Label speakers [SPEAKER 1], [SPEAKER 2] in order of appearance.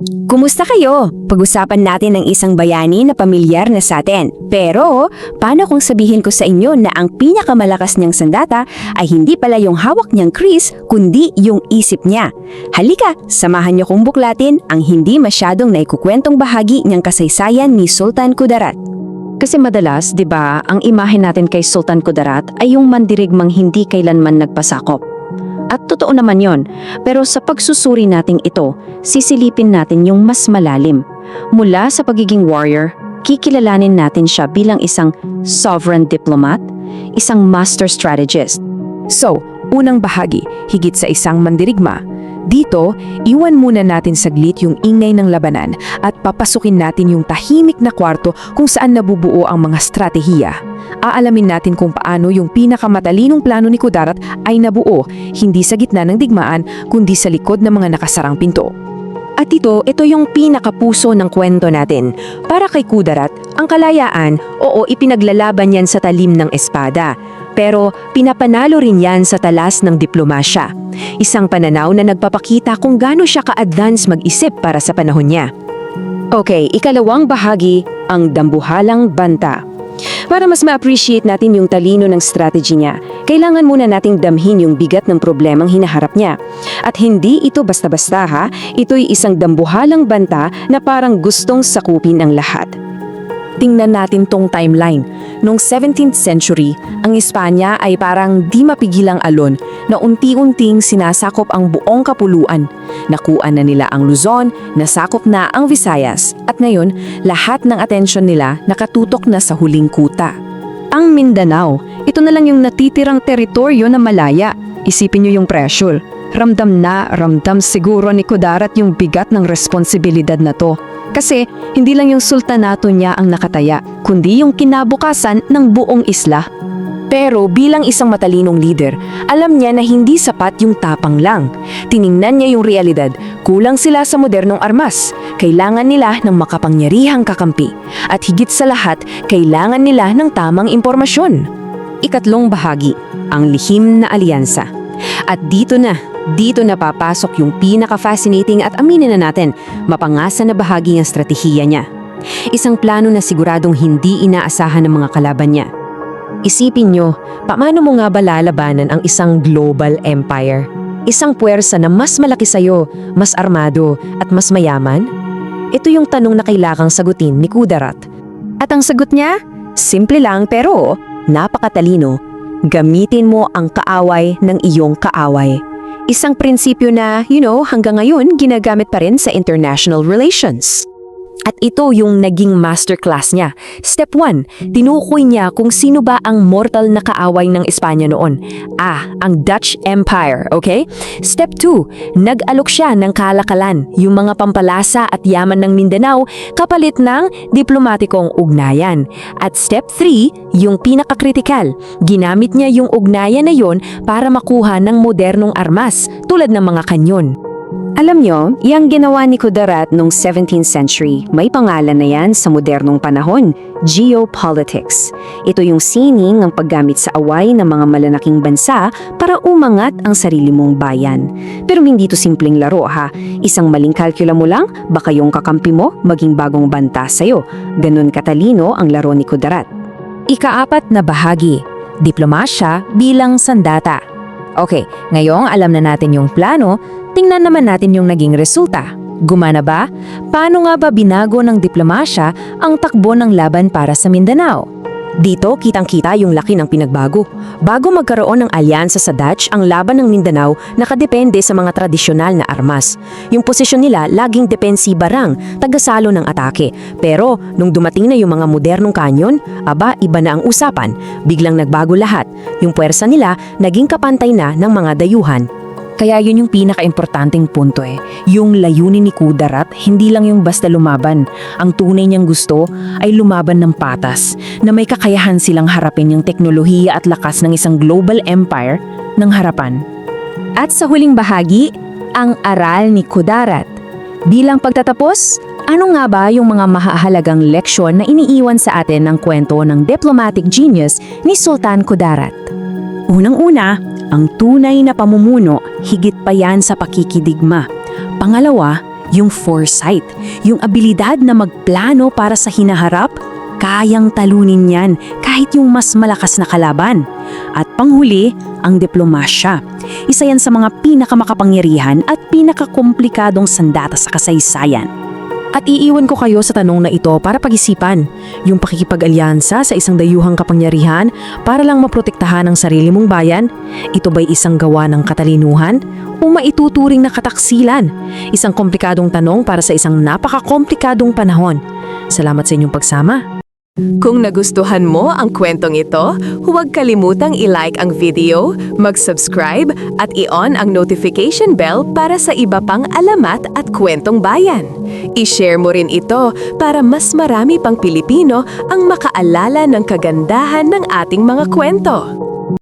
[SPEAKER 1] Kumusta kayo? Pag-usapan natin ng isang bayani na pamilyar na sa atin. Pero, paano kung sabihin ko sa inyo na ang pinakamalakas niyang sandata ay hindi pala yung hawak niyang Chris, kundi yung isip niya? Halika, samahan niyo kong buklatin ang hindi masyadong naikukwentong bahagi niyang kasaysayan ni Sultan Kudarat.
[SPEAKER 2] Kasi madalas, 'di ba, ang imahe natin kay Sultan Kudarat ay yung mandirigmang hindi kailanman nagpasakop. At totoo naman 'yon. Pero sa pagsusuri nating ito, sisilipin natin yung mas malalim. Mula sa pagiging warrior, kikilalanin natin siya bilang isang sovereign diplomat, isang master strategist.
[SPEAKER 3] So, unang bahagi, higit sa isang mandirigma. Dito, iwan muna natin saglit yung ingay ng labanan at papasukin natin yung tahimik na kwarto kung saan nabubuo ang mga stratehiya. Aalamin natin kung paano yung pinakamatalinong plano ni Kudarat ay nabuo, hindi sa gitna ng digmaan, kundi sa likod ng mga nakasarang pinto.
[SPEAKER 1] At ito yung pinakapuso ng kwento natin. Para kay Kudarat, ang kalayaan, oo, ipinaglalaban yan sa talim ng espada. Pero pinapanalo rin yan sa talas ng diplomasya. Isang pananaw na nagpapakita kung gaano siya ka-advance mag-isip para sa panahon niya. Okay, ikalawang bahagi, ang dambuhalang banta. Para mas ma-appreciate natin yung talino ng strategy niya, kailangan muna nating damhin yung bigat ng problemang hinaharap niya. At hindi ito basta-basta ha, ito'y isang dambuhalang banta na parang gustong sakupin ang lahat.
[SPEAKER 3] Tingnan natin tong timeline. Noong 17th century, ang Espanya ay parang di mapigilang alon na unti-unting sinasakop ang buong kapuluan. Nakuha na nila ang Luzon, nasakop na ang Visayas, at ngayon, lahat ng atensyon nila nakatutok na sa huling kuta.
[SPEAKER 2] Ang Mindanao, ito na lang yung natitirang teritoryo na malaya. Isipin niyo yung pressure. Ramdam siguro ni Kudarat yung bigat ng responsibilidad na to. Kasi hindi lang yung sultanato niya ang nakataya, kundi yung kinabukasan ng buong isla.
[SPEAKER 3] Pero bilang isang matalinong leader, alam niya na hindi sapat yung tapang lang. Tiningnan niya yung realidad, kulang sila sa modernong armas. Kailangan nila ng makapangyarihang kakampi. At higit sa lahat, kailangan nila ng tamang impormasyon.
[SPEAKER 1] Ikatlong bahagi, ang lihim na alyansa. At dito na papasok yung pinaka-fascinating at aminin na natin, mapangasa na bahagi ng stratehiya niya. Isang plano na siguradong hindi inaasahan ng mga kalaban niya. Isipin nyo, paano mo nga ba lalabanan ang isang global empire? Isang puwersa na mas malaki sa'yo, mas armado, at mas mayaman? Ito yung tanong na kailangang sagutin ni Kudarat. At ang sagot niya? Simple lang pero napakatalino. Gamitin mo ang kaaway ng iyong kaaway. Isang prinsipyo na, hanggang ngayon ginagamit pa rin sa international relations. At ito yung naging masterclass niya. Step 1, tinukoy niya kung sino ba ang mortal na kaaway ng Espanya noon. Ang Dutch Empire, okay? Step 2, nag-alok siya ng kalakalan, yung mga pampalasa at yaman ng Mindanao kapalit ng diplomatikong ugnayan. At step 3, yung pinakakritikal, ginamit niya yung ugnayan na yon para makuha ng modernong armas tulad ng mga kanyon. Alam nyo, yung ginawa ni Kudarat noong 17th century, may pangalan na yan sa modernong panahon, geopolitics. Ito yung sining ng paggamit sa away ng mga malalaking bansa para umangat ang sarili mong bayan. Pero hindi ito simpleng laro ha. Isang maling kalkula mo lang, baka yung kakampi mo maging bagong banta sa'yo. Ganun katalino ang laro ni Kudarat. Ikaapat na bahagi, diplomasya bilang sandata. Okay, ngayong alam na natin yung plano, tingnan naman natin yung naging resulta. Gumana ba? Paano nga ba binago ng diplomasya ang takbo ng laban para sa Mindanao? Dito kitang-kita yung laki ng pinagbago. Bago magkaroon ng alyansa sa Dutch, ang laban ng Mindanao nakadepende sa mga tradisyonal na armas. Yung posisyon nila laging depensiba lang, tagasalo ng atake. Pero nung dumating na yung mga modernong kanyon, iba na ang usapan. Biglang nagbago lahat. Yung puwersa nila naging kapantay na ng mga dayuhan. Kaya yun yung pinaka-importanting punto Yung layunin ni Kudarat, hindi lang yung basta lumaban. Ang tunay niyang gusto ay lumaban ng patas, na may kakayahan silang harapin yung teknolohiya at lakas ng isang global empire ng harapan. At sa huling bahagi, ang aral ni Kudarat. Bilang pagtatapos, ano nga ba yung mga mahahalagang leksyon na iniiwan sa atin ng kwento ng diplomatic genius ni Sultan Kudarat? Unang-una, ang tunay na pamumuno, higit pa yan sa pakikidigma. Pangalawa,
[SPEAKER 2] yung foresight, yung abilidad na magplano para sa hinaharap, kayang talunin yan kahit yung mas malakas na kalaban. At panghuli, ang diplomasya. Isa yan sa mga pinakamakapangyarihan at pinakakomplikadong sandata sa kasaysayan.
[SPEAKER 3] At iiwan ko kayo sa tanong na ito para pag-isipan. Yung pakikipag-alyansa sa isang dayuhang kapangyarihan para lang maprotektahan ang sarili mong bayan, ito ba'y isang gawa ng katalinuhan o maituturing na kataksilan? Isang komplikadong tanong para sa isang napakakomplikadong panahon. Salamat sa inyong pagsama.
[SPEAKER 4] Kung nagustuhan mo ang kwentong ito, huwag kalimutang i-like ang video, mag-subscribe at i-on ang notification bell para sa iba pang alamat at kwentong bayan. I-share mo rin ito para mas marami pang Pilipino ang makaalala ng kagandahan ng ating mga kwento.